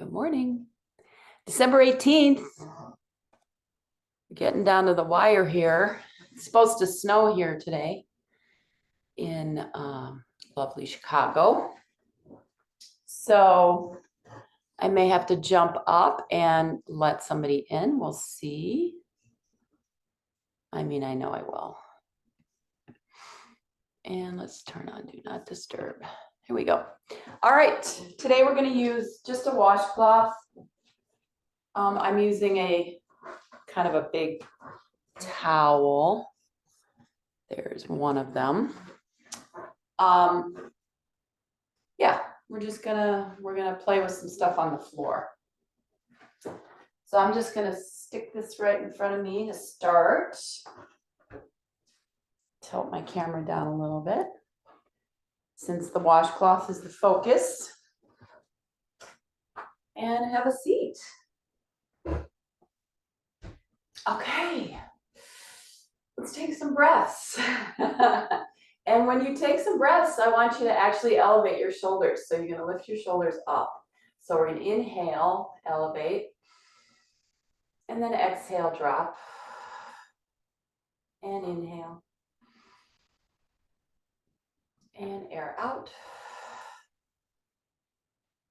Good morning. December 18th. Getting down to the wire here. It's supposed to snow here today in lovely Chicago. So I may have to jump up and let somebody in. We'll see. I mean, I know I will. And let's turn on Do Not Disturb. Here we go. All right. Today we're going to use just a washcloth. I'm using a kind of a big towel. There's one of them. Yeah, we're gonna play with some stuff on the floor. So I'm just gonna stick this right in front of me to start. Tilt my camera down a little bit, since the washcloth is the focus. And have a seat. Okay, let's take some breaths. And when you take some breaths, I want you to actually elevate your shoulders. So you're gonna lift your shoulders up. So we're gonna inhale, elevate, and then exhale, drop, and inhale, and air out.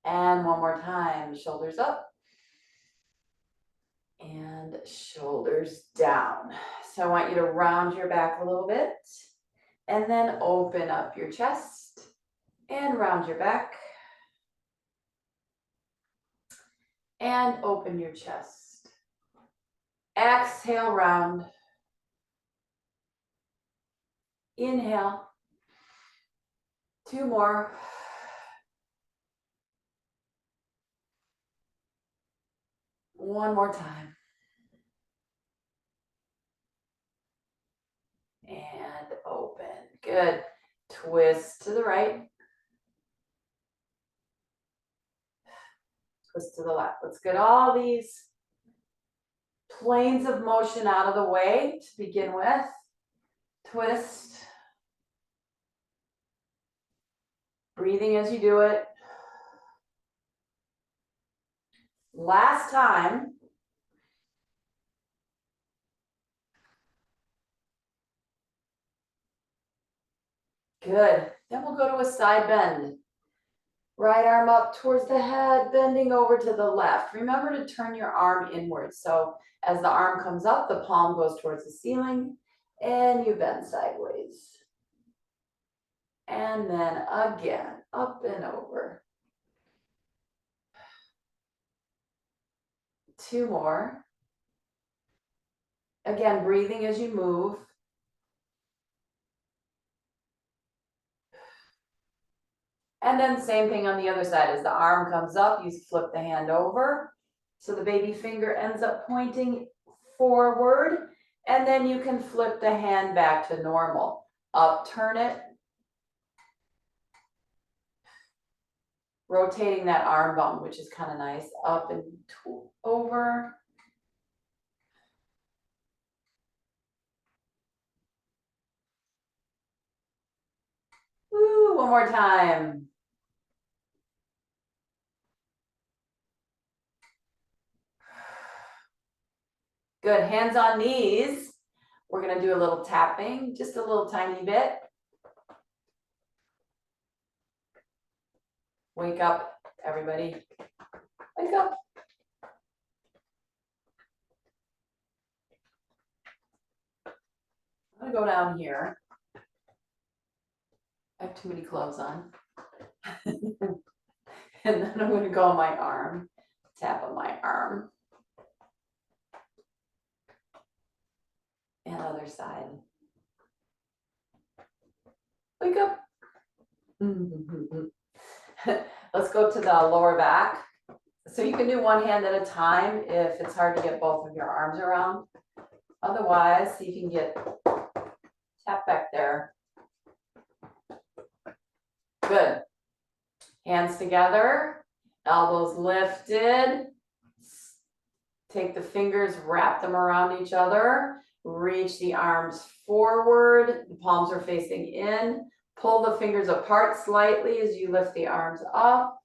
And one more time, shoulders up, and shoulders down. So I want you to round your back a little bit, and then open up your chest, and round your back, and open your chest. Exhale, round. Inhale. 2 more. One more time. And open. Good. Twist to the right. Twist to the left. Let's get all these planes of motion out of the way to begin with. Twist. Breathing as you do it. Last time. Good. Then we'll go to a side bend. Right arm up towards the head, bending over to the left. Remember to turn your arm inward. So as the arm comes up, the palm goes towards the ceiling and you bend sideways. And then again, up and over. 2 more. Again, breathing as you move. And then same thing on the other side. As the arm comes up, you flip the hand over. So the baby finger ends up pointing forward. And then you can flip the hand back to normal. Upturn it. Rotating that arm bone, which is kind of nice. Up and over. Woo, one more time. Good, hands on knees. We're gonna do a little tapping, just a little tiny bit. Wake up, everybody. Wake up. I'm gonna go down here. I have too many clothes on. And then I'm gonna go on my arm, tap on my arm. And other side. Wake up. Let's go to the lower back. So you can do one hand at a time if it's hard to get both of your arms around. Otherwise, you can get tap back there. Good. Hands together, elbows lifted. Take the fingers, wrap them around each other. Reach the arms forward. The palms are facing in. Pull the fingers apart slightly as you lift the arms up.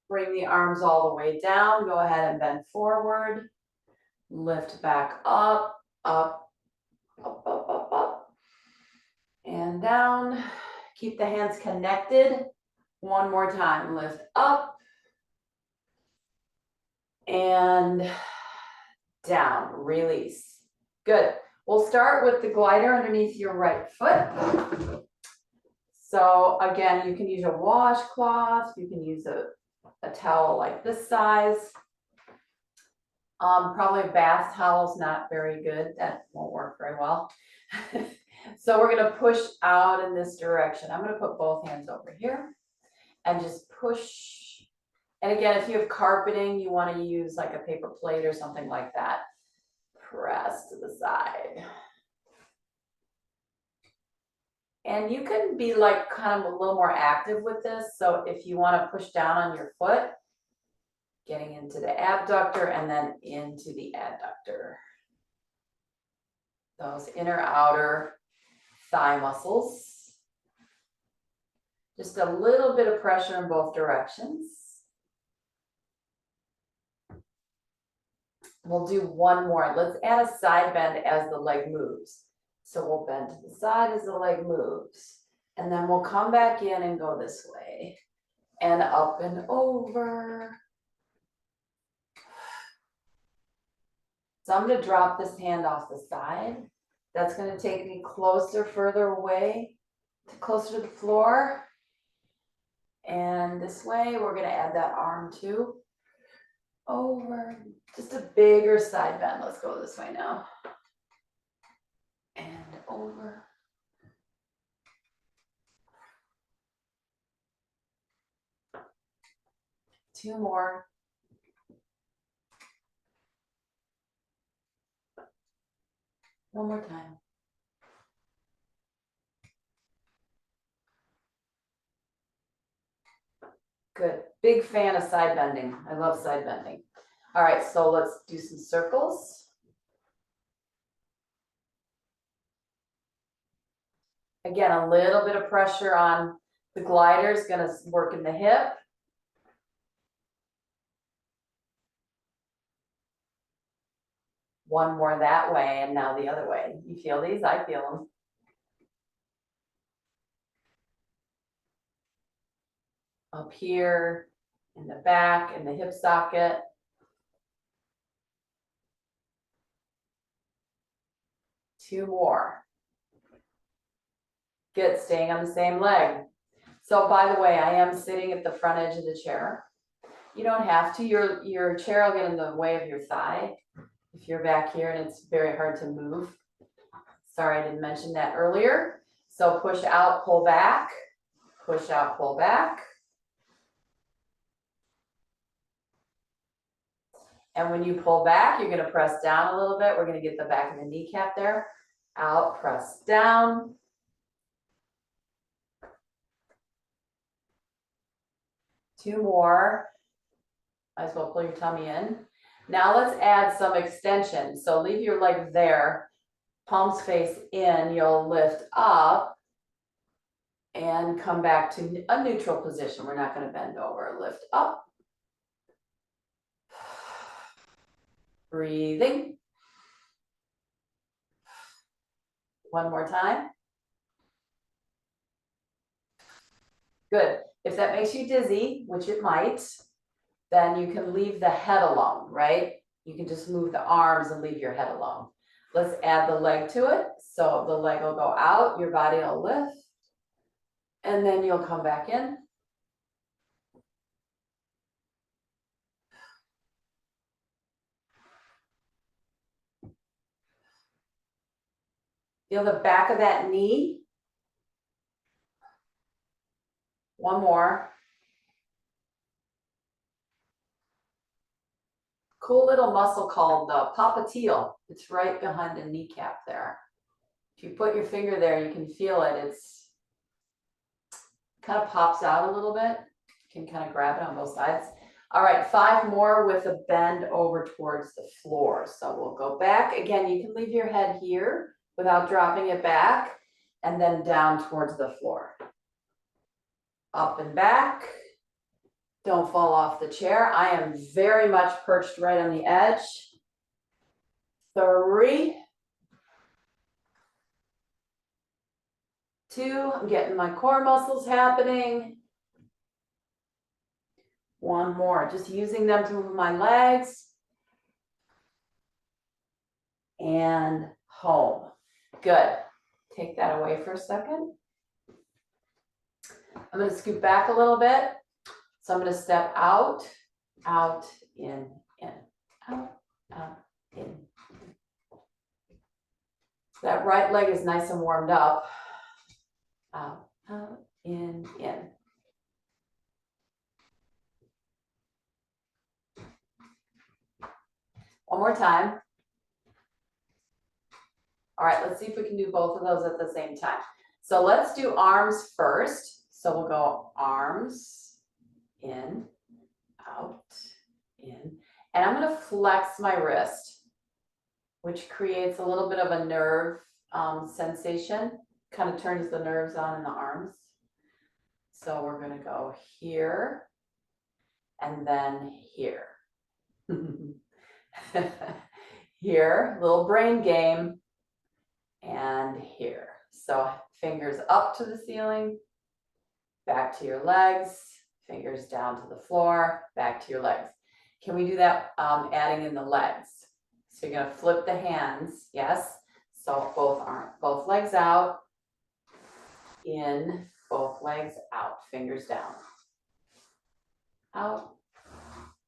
Bring the arms all the way down. Go ahead and bend forward. Lift back up, up, up, up, up, up. And down. Keep the hands connected. One more time. Lift up. And down. Release. Good. We'll start with the glider underneath your right foot. So again, you can use a washcloth. You can use a towel like this size. Probably a bath towel is not very good. That won't work very well. So we're gonna push out in this direction. I'm gonna put both hands over here and just push. And again, if you have carpeting, you wanna use like a paper plate or something like that. Press to the side. And you can be like kind of a little more active with this. So if you wanna push down on your foot, getting into the abductor and then into the adductor. Those inner outer thigh muscles. Just a little bit of pressure in both directions. We'll do one more. Let's add a side bend as the leg moves. So we'll bend to the side as the leg moves. And then we'll come back in and go this way. And up and over. So I'm going to drop this hand off the side. That's going to take me closer, further away, closer to the floor. And this way, we're going to add that arm too. Over, just a bigger side bend. Let's go this way now. And over. Two more. One more time. Good. Big fan of side bending. I love side bending. All right, so let's do some circles. Again, a little bit of pressure on the glider is going to work in the hip. One more that way and now the other way. You feel these? I feel them. Up here, in the back, in the hip socket. Two more. Good, staying on the same leg. So by the way, I am sitting at the front edge of the chair. You don't have to, your chair will get in the way of your thigh if you're back here and it's very hard to move. Sorry, I didn't mention that earlier. So push out, pull back, push out, pull back. And when you pull back, you're gonna press down a little bit. We're gonna get the back of the kneecap there. Out, press down. Two more. Might as well pull your tummy in. Now let's add some extension. So leave your leg there, palms face in, you'll lift up and come back to a neutral position. We're not gonna bend over, lift up. Breathing. One more time. Good. If that makes you dizzy, which it might, then you can leave the head alone, right? You can just move the arms and leave your head alone. Let's add the leg to it. So the leg will go out, your body will lift, and then you'll come back in. Feel the back of that knee. One more. Cool little muscle called the popliteal. It's right behind the kneecap there. If you put your finger there, you can feel it. It's kind of pops out a little bit. You can kind of grab it on both sides. All right, 5 more with a bend over towards the floor. So we'll go back. Again, you can leave your head here without dropping it back, and then down towards the floor. Up and back, Don't fall off the chair. I am very much perched right on the edge. 3, 2, I'm getting my core muscles happening. 1 more, just using them to move my legs. And home. Good. Take that away for a second. I'm going to scoot back a little bit. So I'm going to step out, in, out, in. That right leg is nice and warmed up. Out, in. One more time. All right, let's see if we can do both of those at the same time. So let's do arms first. So we'll go arms, in, out, in. And I'm going to flex my wrist, which creates a little bit of a nerve sensation, kind of turns the nerves on in the arms. So we're going to go here and then here. Here, little brain game, and here. So fingers up to the ceiling, back to your legs, fingers down to the floor, back to your legs. Can we do that adding in the legs? So you're going to flip the hands, yes. So both legs out, in, both legs out, fingers down. Out,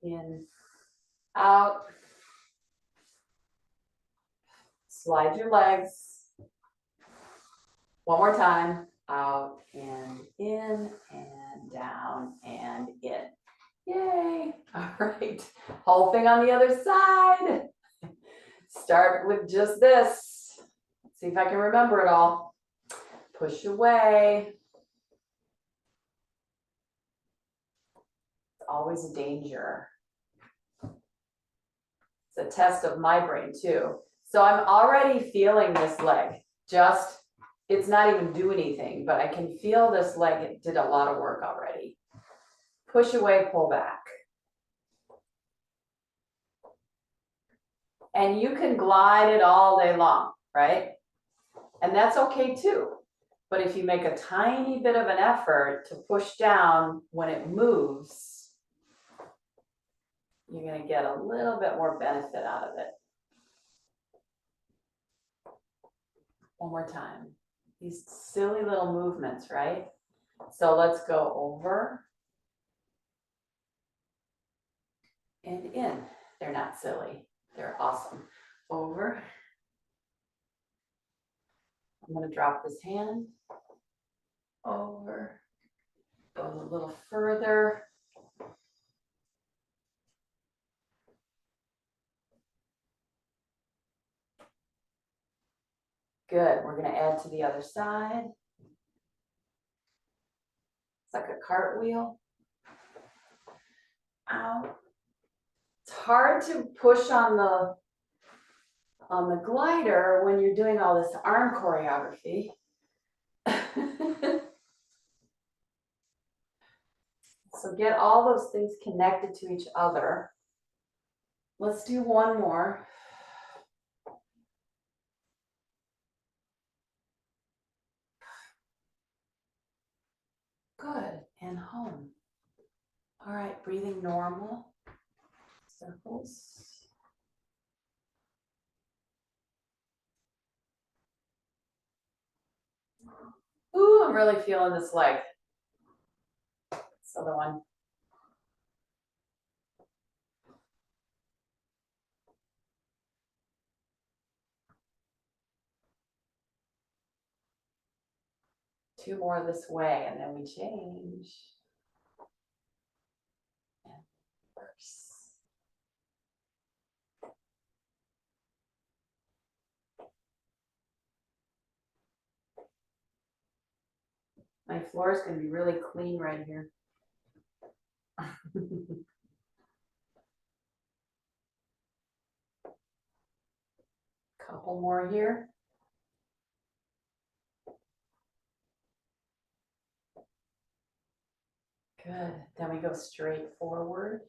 in, out. Slide your legs. One more time. Out and in and down and in. Yay. All right. Whole thing on the other side. Start with just this. Let's see if I can remember it all. Push away. It's always a danger. It's a test of my brain too. So I'm already feeling this leg. Just, it's not even doing anything, but I can feel this leg. It did a lot of work already. Push away, pull back. And you can glide it all day long, right? And that's okay too. But if you make a tiny bit of an effort to push down when it moves, you're going to get a little bit more benefit out of it. One more time. These silly little movements, right? So let's go over and in. They're not silly. They're awesome. Over. I'm going to drop this hand. Over. Go a little further. Good. We're going to add to the other side. It's like a cartwheel. Out. It's hard to push on the glider when you're doing all this arm choreography. So get all those things connected to each other. Let's do one more. Good, and home. All right, breathing normal. Circles. Ooh, I'm really feeling this leg. This other one. Two more this way, and then we change. And reverse. My floor is going to be really clean right here. Couple more here. Good. Then we go straight forward.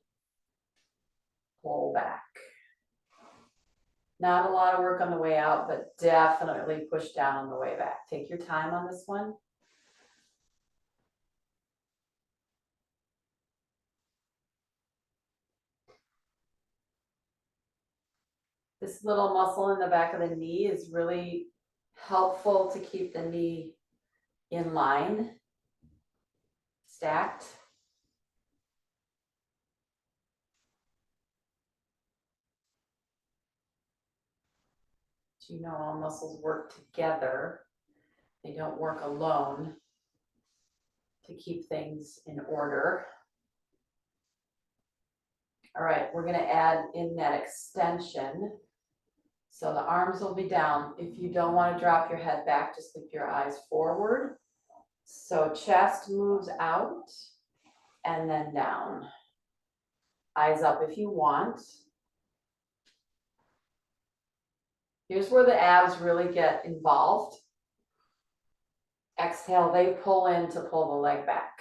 Pull back. Not a lot of work on the way out, but definitely push down on the way back. Take your time on this one. This little muscle in the back of the knee is really helpful to keep the knee in line, stacked. You know, all muscles work together. They don't work alone to keep things in order. All right, we're gonna add in that extension. So the arms will be down. If you don't want to drop your head back, just lift your eyes forward. So chest moves out and then down. Eyes up if you want. Here's where the abs really get involved. Exhale, they pull in to pull the leg back.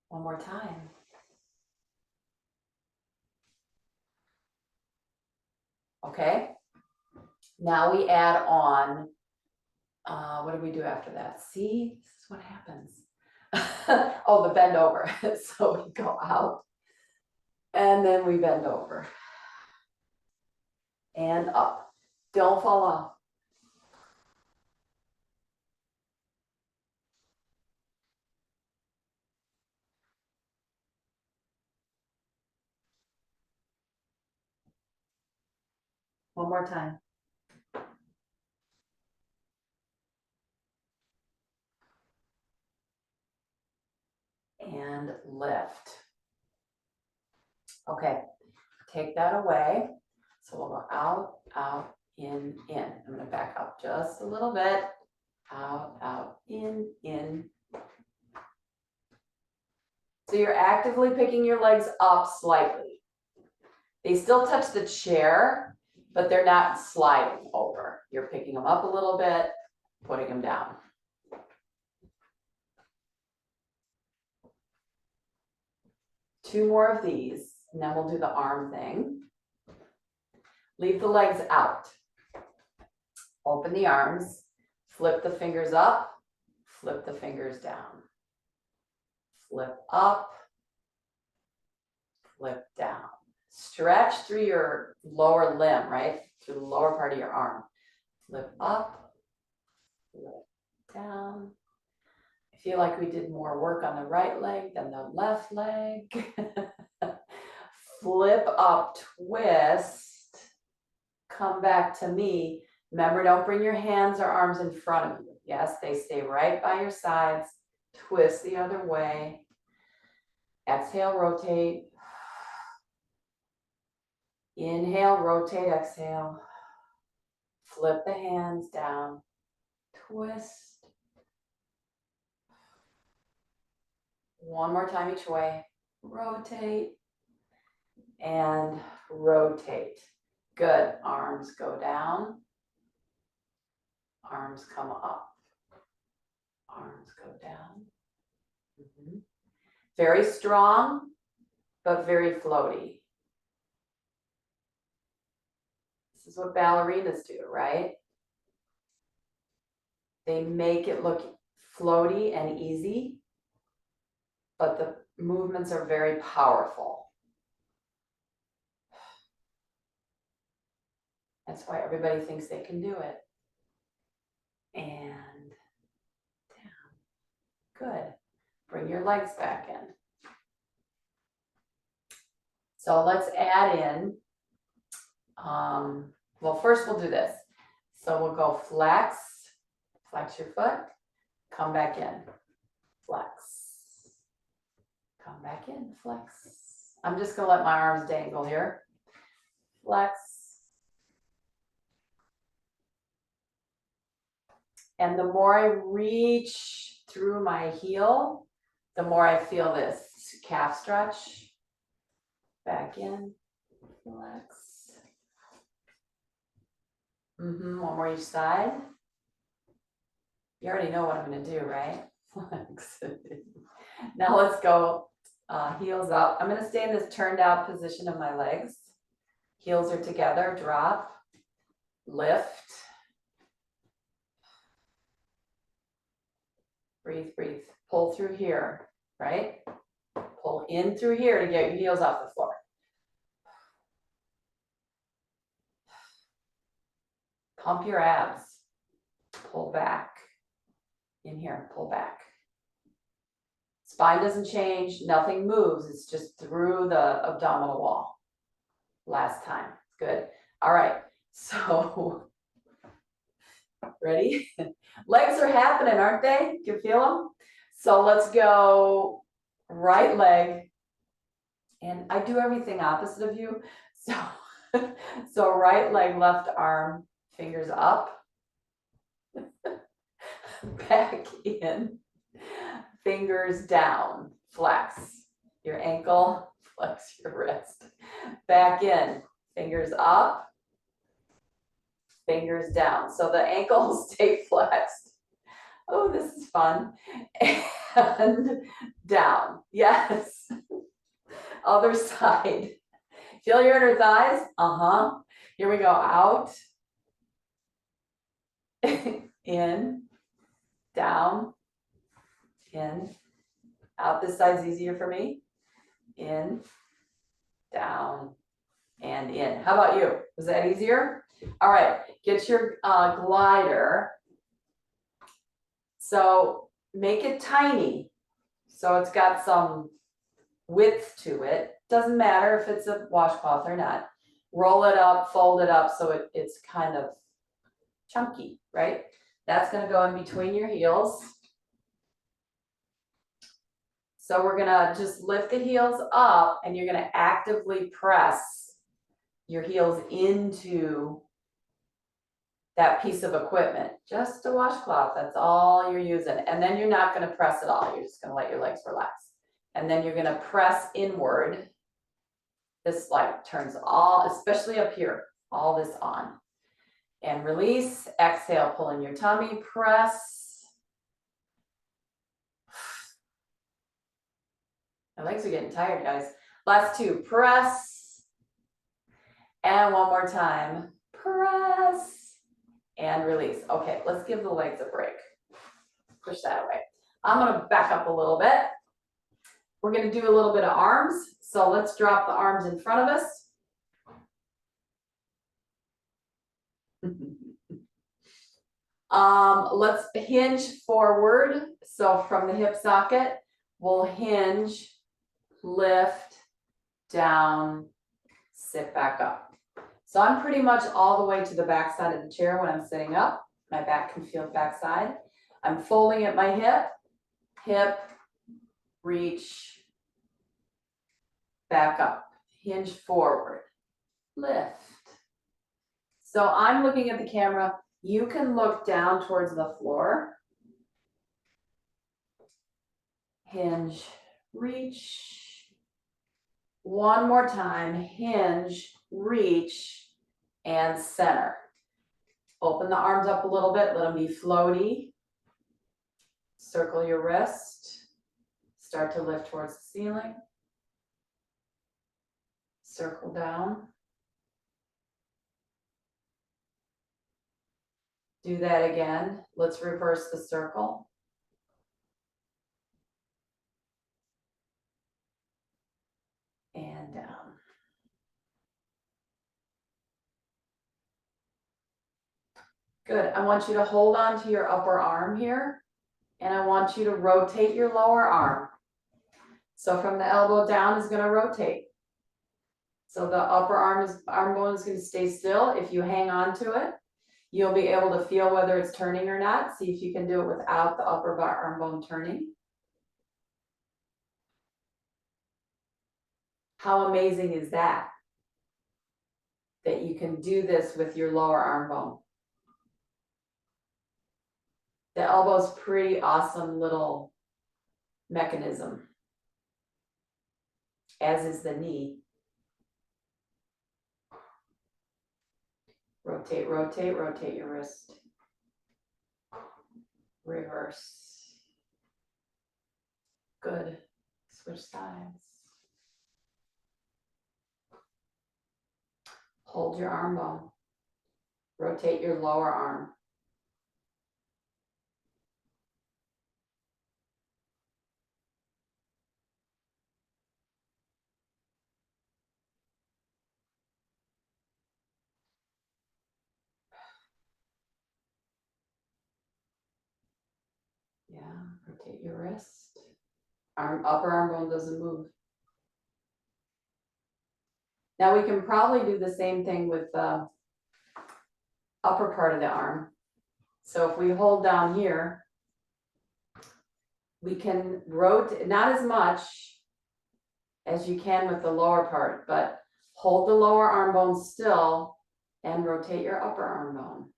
One more time. Okay. Now we add on, what do we do after that? See, this is what happens. Oh, the bend over. So we go out and then we bend over and up. Don't fall off. One more time. And lift. Okay, take that away. So we'll go out, out, in. I'm gonna back up just a little bit. Out, out, in. So you're actively picking your legs up slightly. They still touch the chair, but they're not sliding over. You're picking them up a little bit, putting them down. Two more of these, and then we'll do the arm thing. Leave the legs out. Open the arms, flip the fingers up, flip the fingers down. Flip up, flip down. Stretch through your lower limb, right? Through the lower part of your arm. Flip up, flip down. I feel like we did more work on the right leg than the left leg. Flip up, twist, come back to me. Remember, don't bring your hands or arms in front of you. Yes, they stay right by your sides. Twist the other way. Exhale, rotate. Inhale, rotate, exhale. Flip the hands down. Twist. One more time each way. Rotate and rotate. Good. Arms go down. Arms come up. Arms go down. Very strong, but very floaty. This is what ballerinas do, right? They make it look floaty and easy, but the movements are very powerful. That's why everybody thinks they can do it. And down. Good. Bring your legs back in. So let's add in, well, first we'll do this. So we'll go flex your foot, come back in, flex, come back in, flex. I'm just gonna let my arms dangle here. Flex. And the more I reach through my heel, the more I feel this calf stretch. Back in, flex. One more each side. You already know what I'm gonna do, right? Now let's go heels up. I'm gonna stay in this turned out position of my legs. Heels are together, drop, lift. Breathe, breathe. Pull through here, right? Pull in through here to get your heels off the floor. Pump your abs. Pull back. In here, pull back. Spine doesn't change, nothing moves. It's just through the abdominal wall. Last time. Good. All right. So, ready? Legs are happening, aren't they? You feel them? So let's go right leg. And I do everything opposite of you. So, so right leg, left arm, fingers up. Back in. Fingers down. Flex your ankle, flex your wrist. Back in. Fingers up. Fingers down. So the ankles stay flexed. Oh, this is fun. And down. Yes. Other side. Feel your inner thighs? Here we go. Out. In. Down. In. Out. This side's easier for me. In. Down. And in. How about you? Was that easier? All right. Get your glider. So make it tiny. So it's got some width to it. Doesn't matter if it's a washcloth or not. Roll it up, fold it up so it's kind of chunky, right? That's going to go in between your heels. So we're going to just lift the heels up and you're going to actively press your heels into that piece of equipment. Just a washcloth, that's all you're using. And then you're not going to press at all. You're just going to let your legs relax. And then you're going to press inward. This like turns all, especially up here, all this on. And release, exhale, pull in your tummy, press. My legs are getting tired, guys. Last two, press. And one more time, press. And release. Okay, let's give the legs a break. Push that away. I'm gonna back up a little bit. We're gonna do a little bit of arms. So let's drop the arms in front of us. Let's hinge forward. So from the hip socket, we'll hinge, lift, down, sit back up. So I'm pretty much all the way to the back side of the chair when I'm sitting up. My back can feel back side. I'm folding at my hip, reach, back up, hinge forward, lift. So I'm looking at the camera. You can look down towards the floor. Hinge, reach. One more time, hinge, reach, and center. Open the arms up a little bit, let them be floaty. Circle your wrist. Start to lift towards the ceiling. Circle down. Do that again. Let's reverse the circle. And down. Good. I want you to hold on to your upper arm here. And I want you to rotate your lower arm. So from the elbow down is going to rotate. So the upper arm bone is going to stay still. If you hang on to it, you'll be able to feel whether it's turning or not. See if you can do it without the upper arm bone turning. How amazing is that? That you can do this with your lower arm bone. The elbow's pretty awesome little mechanism, as is the knee. Rotate. Rotate, rotate, rotate your wrist. Reverse. Good. Switch sides. Hold your arm bone. Rotate your lower arm. Yeah, rotate your wrist. Upper arm bone doesn't move. Now we can probably do the same thing with the upper part of the arm. So if we hold down here, we can rotate, not as much as you can with the lower part, but hold the lower arm bone still and rotate your upper arm bone.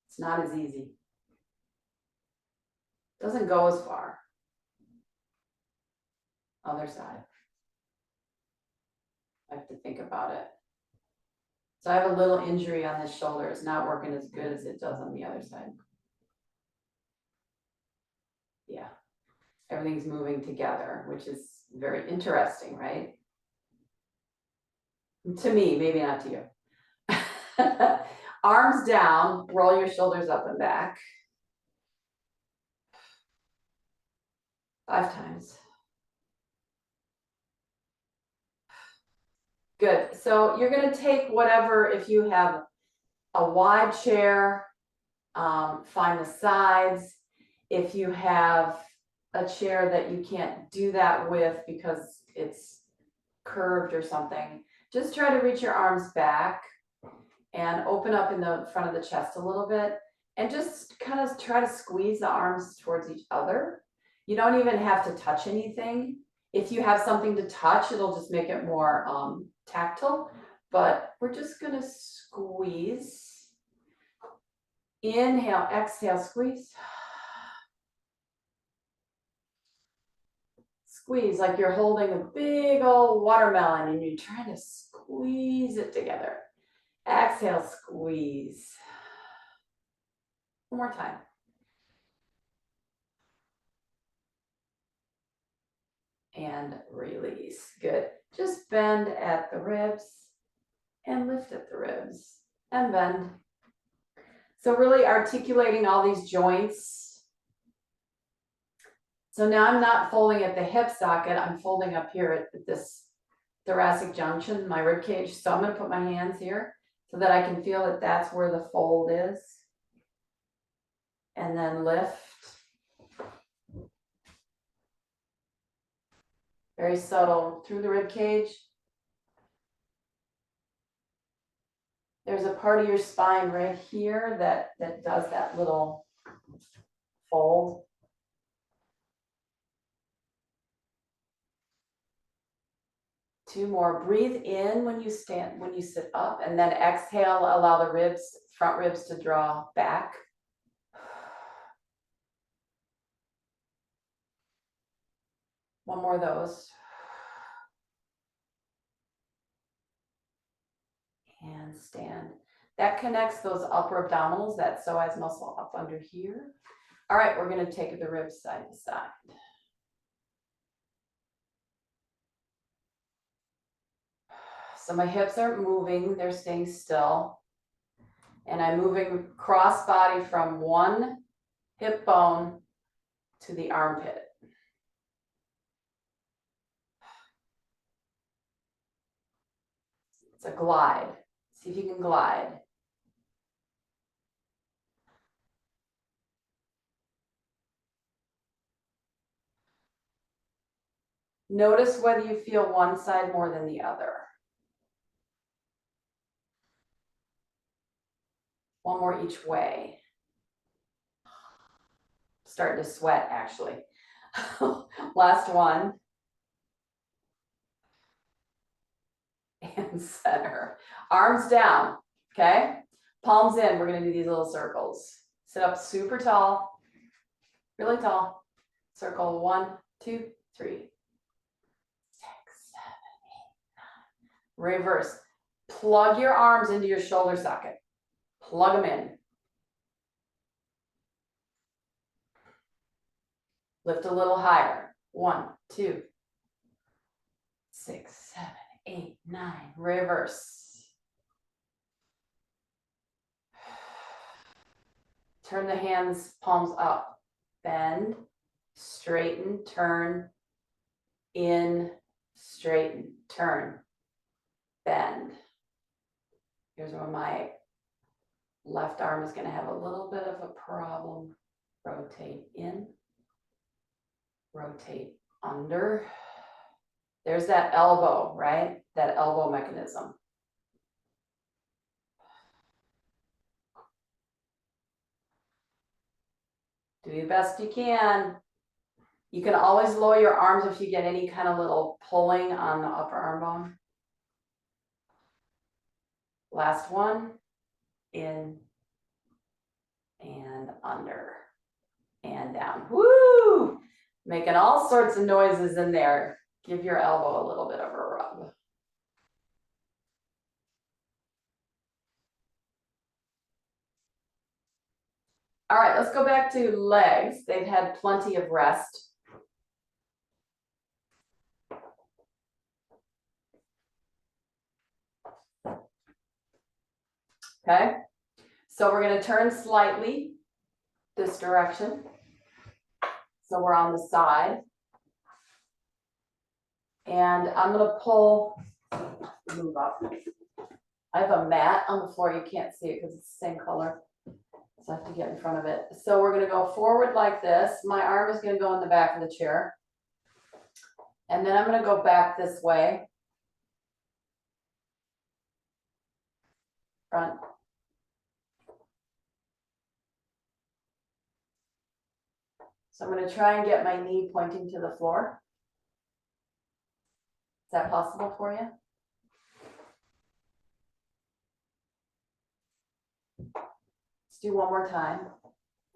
It's not as easy. Doesn't go as far. Other side. I have to think about it. So I have a little injury on this shoulder. It's not working as good as it does on the other side. Yeah. Everything's moving together, which is very interesting, right? To me, maybe not to you. Arms down, roll your shoulders up and back. 5 times. Good. So you're going to take whatever, if you have a wide chair, find the sides. If you have a chair that you can't do that with because it's curved or something, just try to reach your arms back and open up in the front of the chest a little bit and just kind of try to squeeze the arms towards each other. You don't even have to touch anything. If you have something to touch, it'll just make it more tactile, but we're just gonna squeeze. Inhale, exhale, squeeze. Squeeze like you're holding a big old watermelon and you're trying to squeeze it together. Exhale, squeeze. One more time. And release. Good. Just bend at the ribs and lift at the ribs and bend. So really articulating all these joints. So now I'm not folding at the hip socket, I'm folding up here at this thoracic junction, my rib cage. So I'm going to put my hands here so that I can feel that that's where the fold is. And then lift. Very subtle through the rib cage. There's a part of your spine right here that does that little fold. Two more. Breathe in when you stand, when you sit up, and then exhale, allow the ribs, front ribs to draw back. One more of those. And stand. That connects those upper abdominals, that psoas muscle up under here. All right, we're going to take the ribs side to side. So my hips aren't moving, they're staying still. And I'm moving cross body from one hip bone to the armpit. It's a glide. See if you can glide. Notice whether you feel one side more than the other. One more each way. Starting to sweat, actually. Last one. And center. Arms down, okay? Palms in, we're gonna do these little circles. Sit up super tall, really tall. Circle 1, 2, 3, 6, 7, 8, 9, reverse. Plug your arms into your shoulder socket. Plug them in. Lift a little higher. 1, 2, 6, 7, 8, 9. Reverse. Turn the hands, palms up. Bend, straighten, turn, in, straighten, turn, bend. Here's where my left arm is going to have a little bit of a problem. Rotate in, rotate under. There's that elbow, right? That elbow mechanism. Do your best you can. You can always lower your arms if you get any kind of little pulling on the upper arm bone. Last one, in and under and down. Woo! Making all sorts of noises in there. Give your elbow a little bit of a rub. All right, let's go back to legs. They've had plenty of rest. Okay, so we're going to turn slightly this direction. So we're on the side. And I'm going to move up. I have a mat on the floor. You can't see it because it's the same color. So I have to get in front of it. So we're going to go forward like this. My arm is going to go in the back of the chair. And then I'm going to go back this way. Front. So I'm going to try and get my knee pointing to the floor. Is that possible for you? Let's do one more time.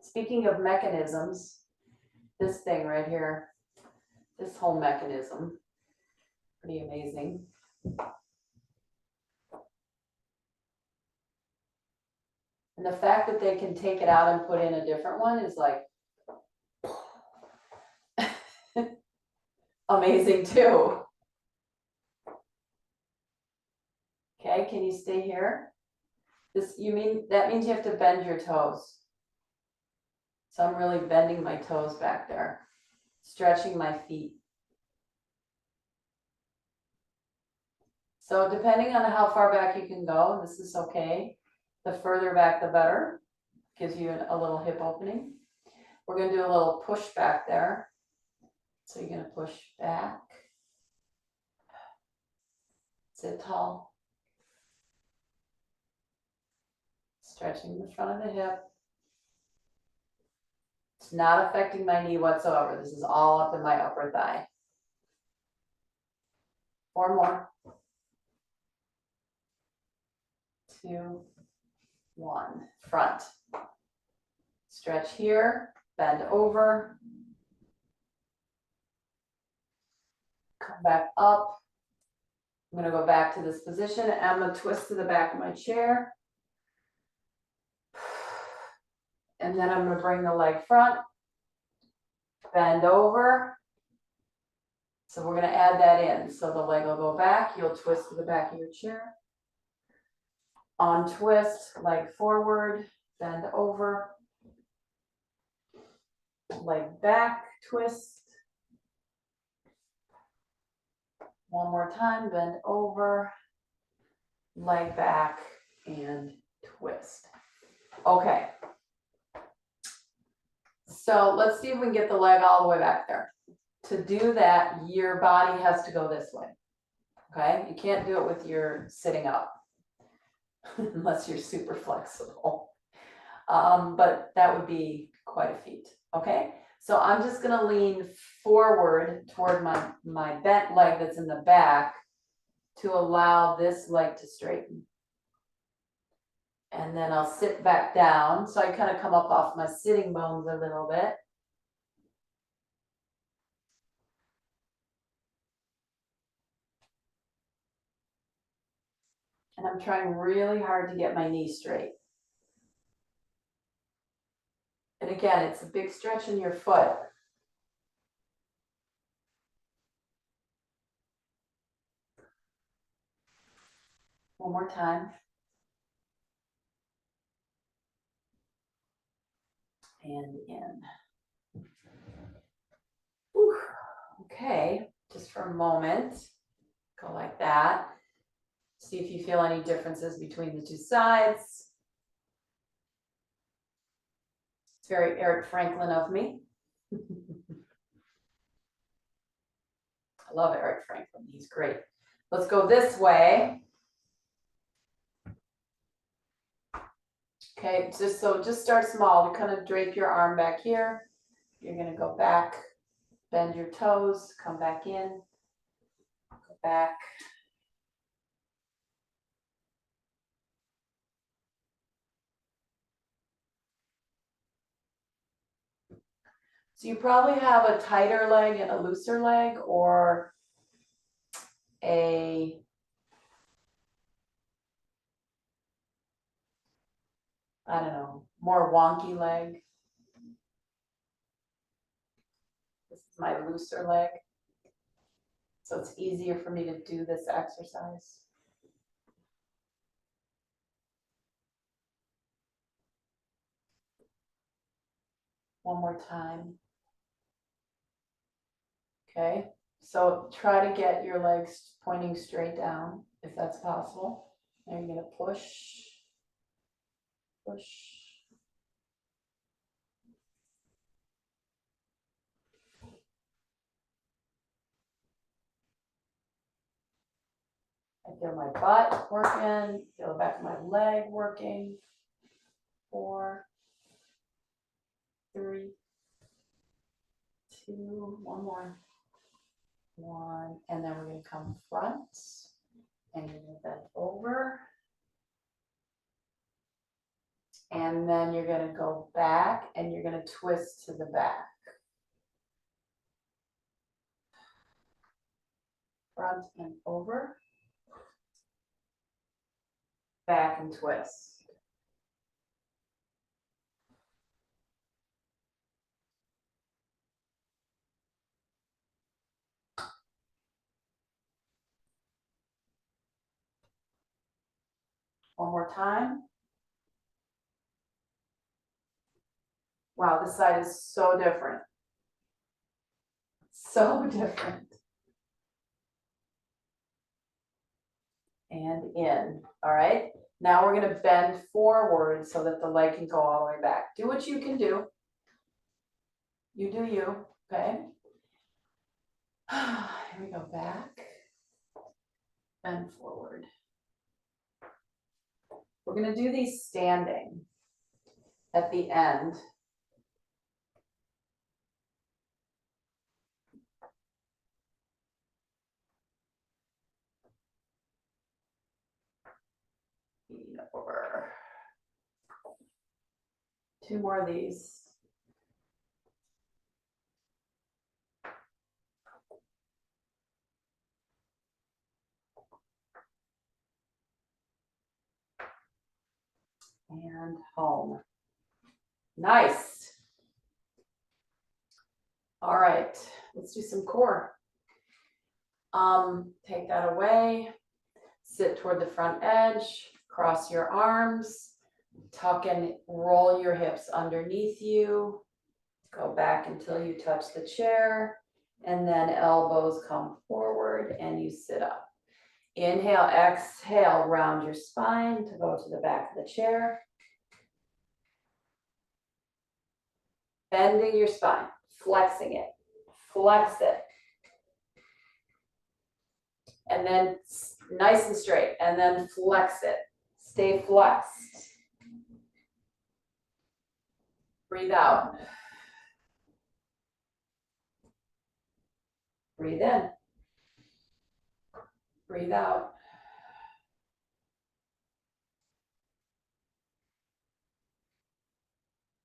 Speaking of mechanisms, this thing right here, this whole mechanism, pretty amazing. And the fact that they can take it out and put in a different one is like amazing too. Okay, can you stay here? That means you have to bend your toes. So I'm really bending my toes back there, stretching my feet. So depending on how far back you can go, this is okay. The further back, the better. Gives you a little hip opening. We're going to do a little push back there. So you're going to push back. Sit tall. Stretching the front of the hip. It's not affecting my knee whatsoever. This is all up in my upper thigh. 4 more. 2, 1. Front. Stretch here. Bend over. Come back up. I'm going to go back to this position and I'm going to twist to the back of my chair. And then I'm going to bring the leg front, bend over. So we're going to add that in. So the leg will go back. You'll twist to the back of your chair. On twist, leg forward, bend over. Leg back, twist. One more time, bend over. Leg back and twist. Okay. So let's see if we can get the leg all the way back there. To do that, your body has to go this way. Okay, you can't do it with your sitting up unless you're super flexible. But that would be quite a feat. Okay, so I'm just going to lean forward toward my bent leg that's in the back to allow this leg to straighten. And then I'll sit back down. So I kind of come up off my sitting bones a little bit. And I'm trying really hard to get my knee straight. And again, it's a big stretch in your foot. One more time. And in. Whew. Okay, just for a moment, go like that. See if you feel any differences between the two sides. It's very Eric Franklin of me. I love Eric Franklin, he's great. Let's go this way. Okay, just start small. You kind of drape your arm back here. You're gonna go back, bend your toes, come back in, go back. So you probably have a tighter leg and a looser leg, or a I don't know, more wonky leg. This is my looser leg. So it's easier for me to do this exercise. One more time. Okay, so try to get your legs pointing straight down if that's possible. And you're gonna push, push. I feel my butt working, feel the back of my leg working. 4, 3, 2, one more. 1, and then we're gonna come front, and you're gonna bend over. And then you're gonna go back and you're gonna twist to the back. Front and over. Back and twist. One more time. Wow, this side is so different. So different. And in, all right? Now we're gonna bend forward so that the leg can go all the way back. Do what you can do. You do you, okay? Here we go, back, bend forward. We're gonna do these standing at the end. Over. 2 more of these. And home. Nice. All right, let's do some core. Take that away. Sit toward the front edge, cross your arms, tuck and roll your hips underneath you. Go back until you touch the chair, and then elbows come forward and you sit up. Inhale, exhale, round your spine to go to the back of the chair. Bending your spine, flexing it, flex it. And then nice and straight, and then flex it. Stay flexed. Breathe out. Breathe in. Breathe out.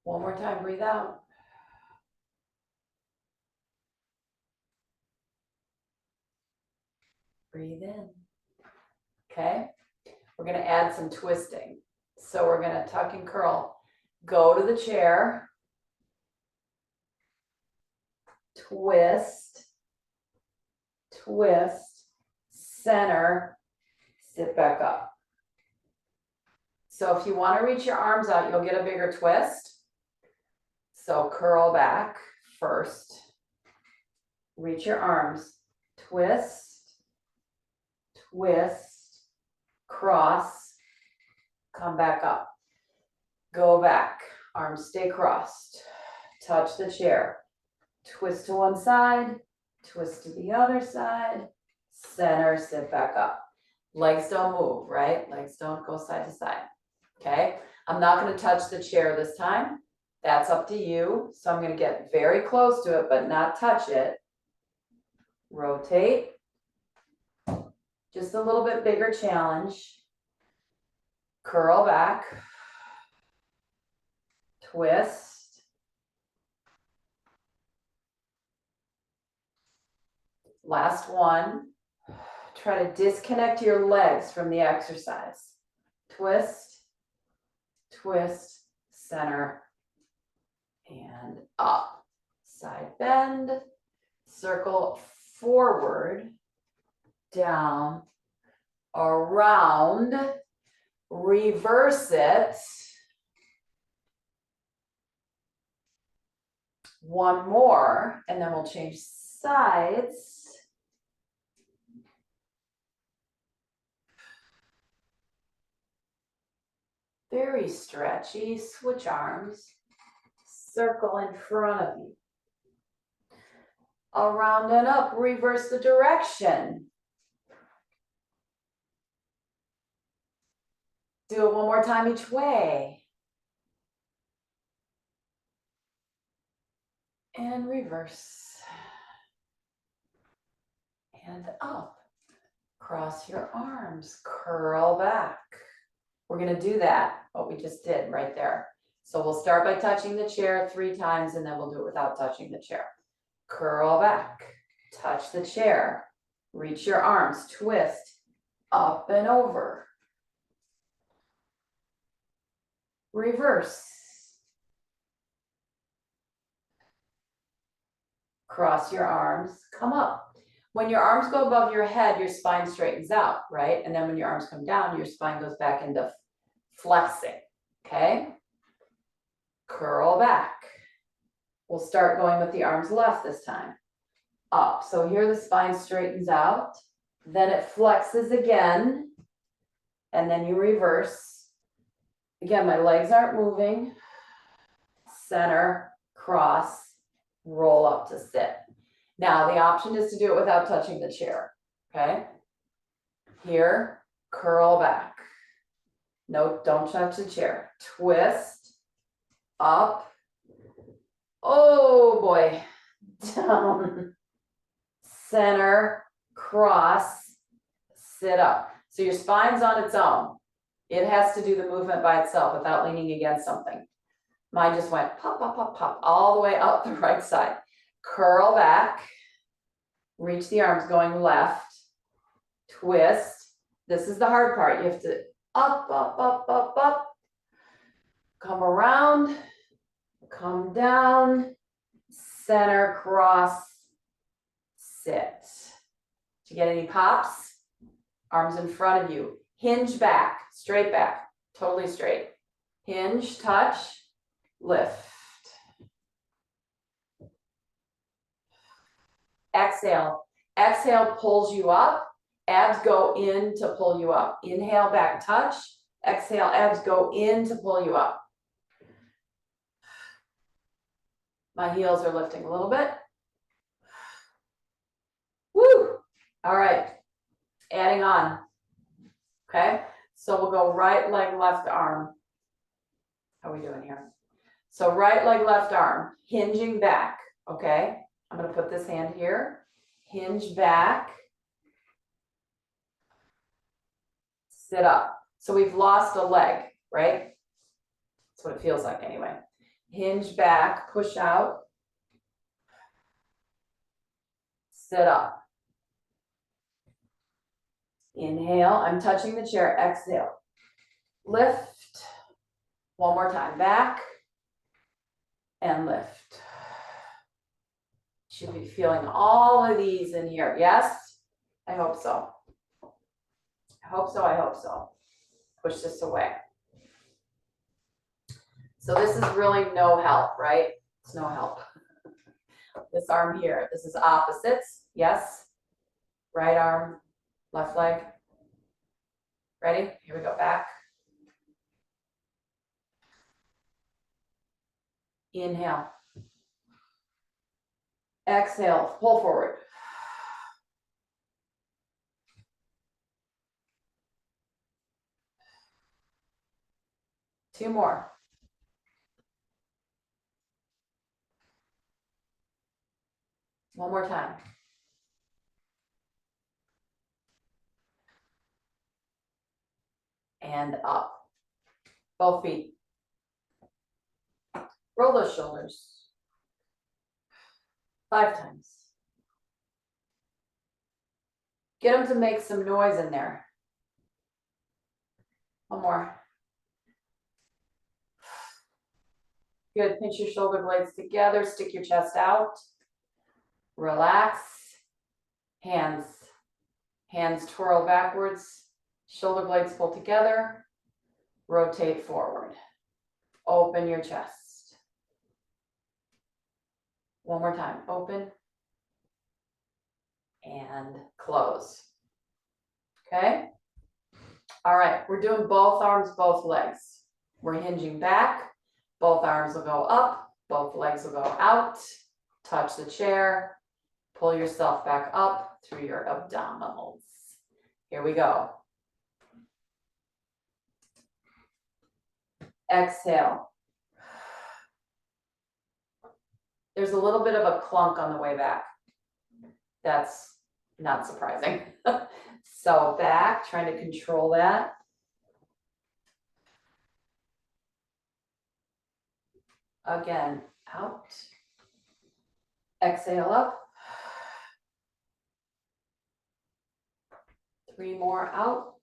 One more time, breathe out. Breathe in. Okay. we're gonna add some twisting. So we're gonna tuck and curl, go to the chair, twist, twist, center, sit back up. So if you want to reach your arms out, you'll get a bigger twist. So curl back first, reach your arms, twist, twist, cross, come back up, go back, arms stay crossed, touch the chair, twist to one side, twist to the other side, center, sit back up. Legs don't move, right? Legs don't go side to side, okay? I'm not gonna touch the chair this time. That's up to you. So I'm gonna get very close to it, but not touch it. Rotate. Just a little bit bigger challenge. Curl back. Twist. Last one. Try to disconnect your legs from the exercise. Twist, twist, center, and up. Side bend, circle forward, down, around, reverse it. One more, and then we'll change sides. Very stretchy, switch arms, circle in front of you. Around and up, reverse the direction. Do it one more time each way. And reverse. And up. Cross your arms, curl back. We're gonna do that, what we just did right there. So we'll start by touching the chair 3 times and then we'll do it without touching the chair. Curl back, touch the chair, reach your arms, twist, up and over. Reverse. Cross your arms, come up. When your arms go above your head, your spine straightens out, right? And then when your arms come down, your spine goes back into flexing, okay? Curl back. We'll start going with the arms left this time. Up, so here the spine straightens out, then it flexes again, and then you reverse. Again, my legs aren't moving. Center, cross, roll up to sit. Now, the option is to do it without touching the chair, okay? Here, curl back. No, don't touch the chair. Twist, up. Oh boy, down. Center, cross, sit up. So your spine's on its own. It has to do the movement by itself without leaning against something. Mine just went pop, pop, pop, pop, all the way up the right side. Curl back, reach the arms going left, twist. This is the hard part. You have to up, up, up, up, up, come around, come down, center, cross, sit. Did you get any pops? Arms in front of you. Hinge back, straight back, totally straight. Hinge, touch, lift. Exhale. Exhale pulls you up. Abs go in to pull you up. Inhale, back touch. Exhale, abs go in to pull you up. My heels are lifting a little bit. Woo! All right. Adding on. Okay. So we'll go right leg, left arm. How are we doing here? So right leg, left arm, hinging back. Okay. I'm going to put this hand here, hinge back, sit up. So we've lost a leg, right? That's what it feels like anyway. Hinge back, push out, sit up. Inhale, I'm touching the chair, exhale. Lift. One more time, back and lift. Should be feeling all of these in here, yes? I hope so. I hope so, I hope so. Push this away. So this is really no help, right? It's no help. This arm here, this is opposites, yes? Right arm, left leg. Ready? Here we go, back. Inhale. Exhale, pull forward. Two more. One more time. And up. Both feet. Roll those shoulders. 5 times. Get them to make some noise in there. One more. Good, pinch your shoulder blades together, stick your chest out. Relax. Hands. Hands twirl backwards. Shoulder blades pull together. Rotate forward. Open your chest. One more time, open. And close. Okay? All right, we're doing both arms, both legs. We're hinging back. Both arms will go up, both legs will go out. Touch the chair. Pull yourself back up through your abdominals. Here we go. Exhale. There's a little bit of a clunk on the way back. That's not surprising. So back, trying to control that. Again, out. Exhale up. 3 more out.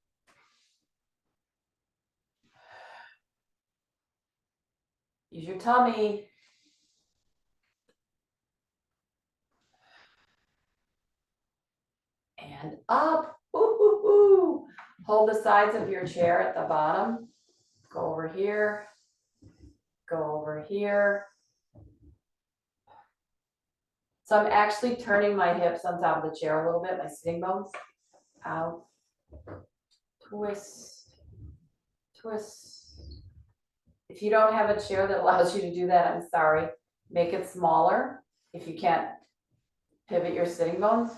Use your tummy. And up. Ooh, ooh, ooh. Hold the sides of your chair at the bottom. Go over here. Go over here. So I'm actually turning my hips on top of the chair a little bit, my sitting bones. Out. Twist. Twist. If you don't have a chair that allows you to do that, I'm sorry. Make it smaller if you can't pivot your sitting bones.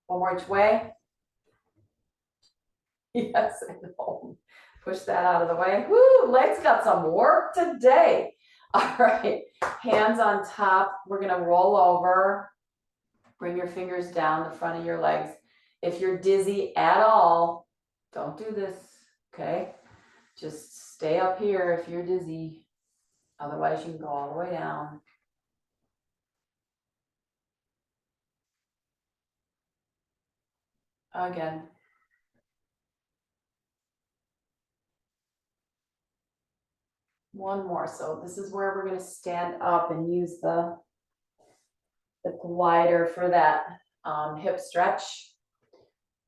One more each way. Yes, I know. Push that out of the way. Woo, legs got some work today. All right, hands on top. We're gonna roll over. Bring your fingers down the front of your legs. If you're dizzy at all, don't do this, okay? Just stay up here if you're dizzy. Otherwise, you can go all the way down. Again. One more. So this is where we're going to stand up and use the glider for that hip stretch.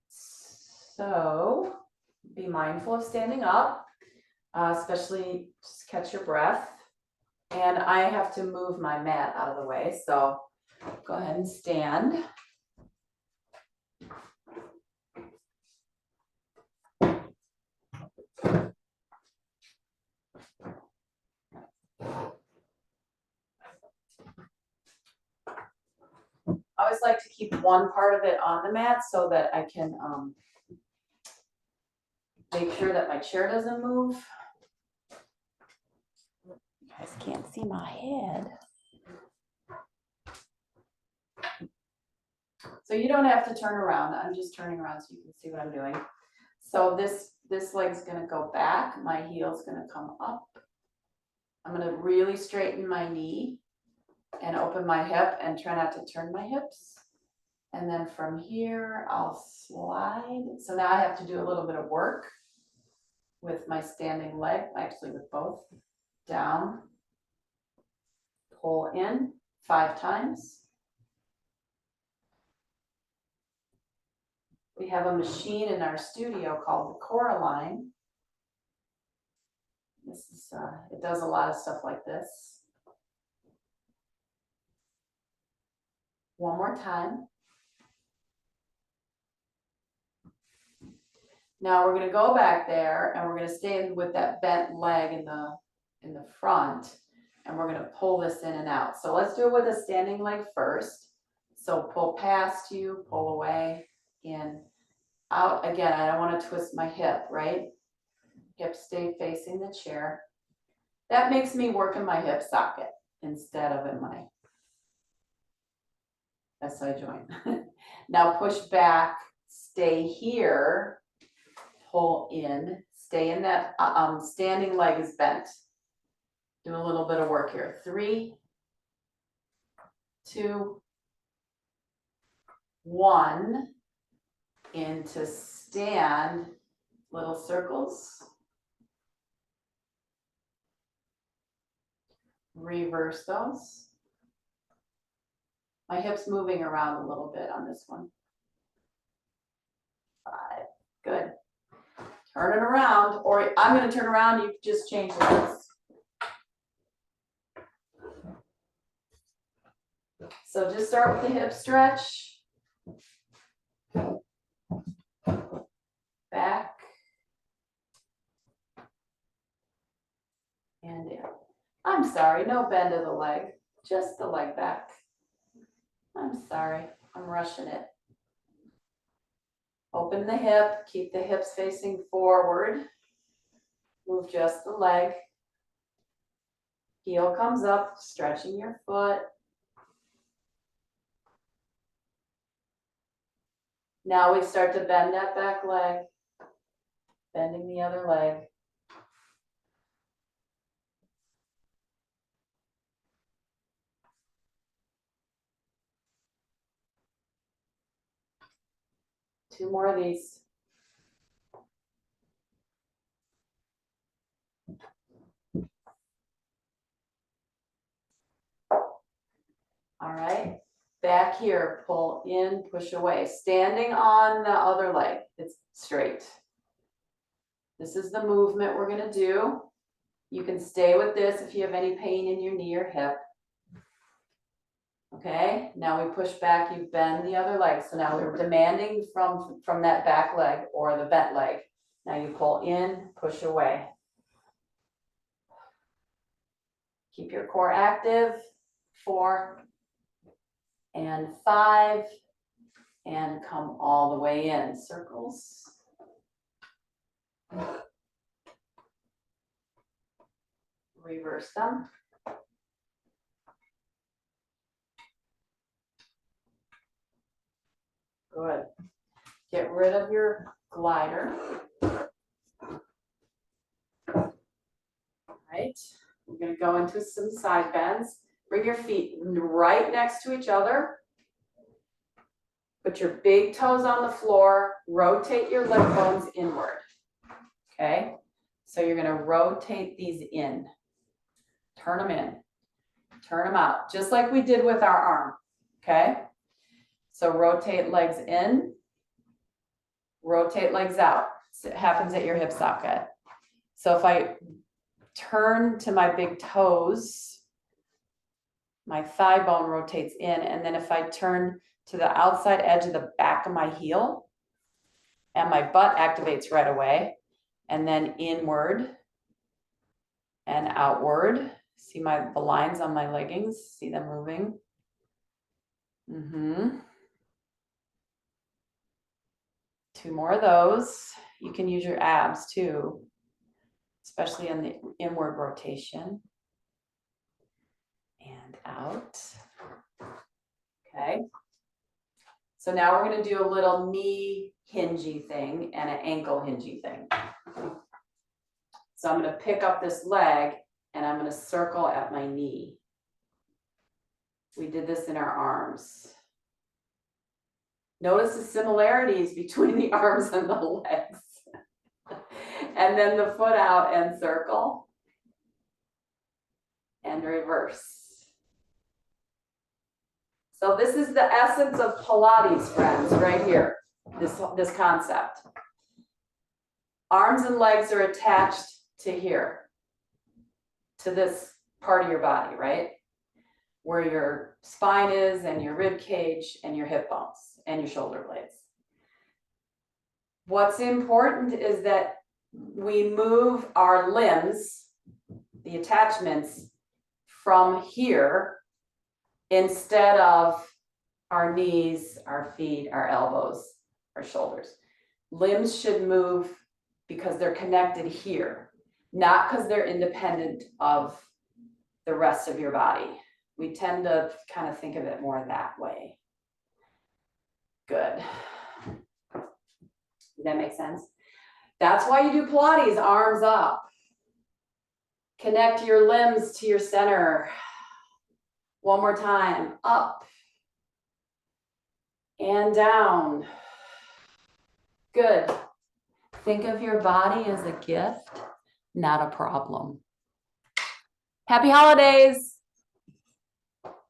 So be mindful of standing up, especially just catch your breath. And I have to move my mat out of the way. So go ahead and stand. I always like to keep one part of it on the mat so that I can make sure that my chair doesn't move. You guys can't see my head. So you don't have to turn around. I'm just turning around so you can see what I'm doing. So this leg's gonna go back. My heel's gonna come up. I'm gonna really straighten my knee and open my hip and try not to turn my hips. And then from here, I'll slide. So now I have to do a little bit of work with my standing leg, actually with both. Down, pull in 5 times. We have a machine in our studio called the Coraline. This is, it does a lot of stuff like this. One more time. Now we're gonna go back there and we're gonna stay with that bent leg in the front, and we're gonna pull this in and out. So let's do it with a standing leg first. So pull past you, pull away, in, out. Again, I don't wanna twist my hip, right? Hips stay facing the chair. That makes me work in my hip socket instead of in my SI joint. Now push back, stay here, pull in, stay in that, standing leg is bent. Do a little bit of work here. 3, 2, 1, into stand, little circles. Reverse those. My hip's moving around a little bit on this one. 5, good. Turn it around, or I'm gonna turn around, you just change legs. So just start with the hip stretch. Back. And in. I'm sorry, no bend of the leg, just the leg back. I'm sorry, I'm rushing it. Open the hip, keep the hips facing forward. Move just the leg. Heel comes up, stretching your foot. Now we start to bend that back leg, bending the other leg. Two more of these. All right, back here, pull in, push away. Standing on the other leg, it's straight. This is the movement we're gonna do. You can stay with this if you have any pain in your knee or hip. Okay, now we push back, you bend the other leg. So now we're demanding from that back leg or the bent leg. Now you pull in, push away. Keep your core active. 4 and 5, and come all the way in. Circles. Reverse them. Good. Get rid of your glider. All right, we're gonna go into some side bends. Bring your feet right next to each other. Put your big toes on the floor. Rotate your leg bones inward. Okay, so you're gonna rotate these in. Turn them in. Turn them out, just like we did with our arm. Okay, so rotate legs in. Rotate legs out. It happens at your hip socket. So if I turn to my big toes, my thigh bone rotates in, and then if I turn to the outside edge of the back of my heel, and my butt activates right away, and then inward and outward. See the lines on my leggings? See them moving? Two more of those. You can use your abs too, especially in the inward rotation. And out. Okay. So now we're going to do a little knee hingey thing and an ankle hingey thing. So I'm going to pick up this leg and I'm going to circle at my knee. We did this in our arms. Notice the similarities between the arms and the legs. And then the foot out and circle. And reverse. So this is the essence of Pilates, friends, right here, this concept. Arms and legs are attached to here, to this part of your body, right? Where your spine is and your rib cage and your hip bones and your shoulder blades. What's important is that we move our limbs, the attachments, from here instead of our knees, our feet, our elbows, our shoulders. Limbs should move because they're connected here, not because they're independent of the rest of your body. We tend to kind of think of it more that way. Good. Does that make sense? That's why you do Pilates, arms up. Connect your limbs to your center. One more time, up and down. Good. Think of your body as a gift, not a problem. Happy holidays.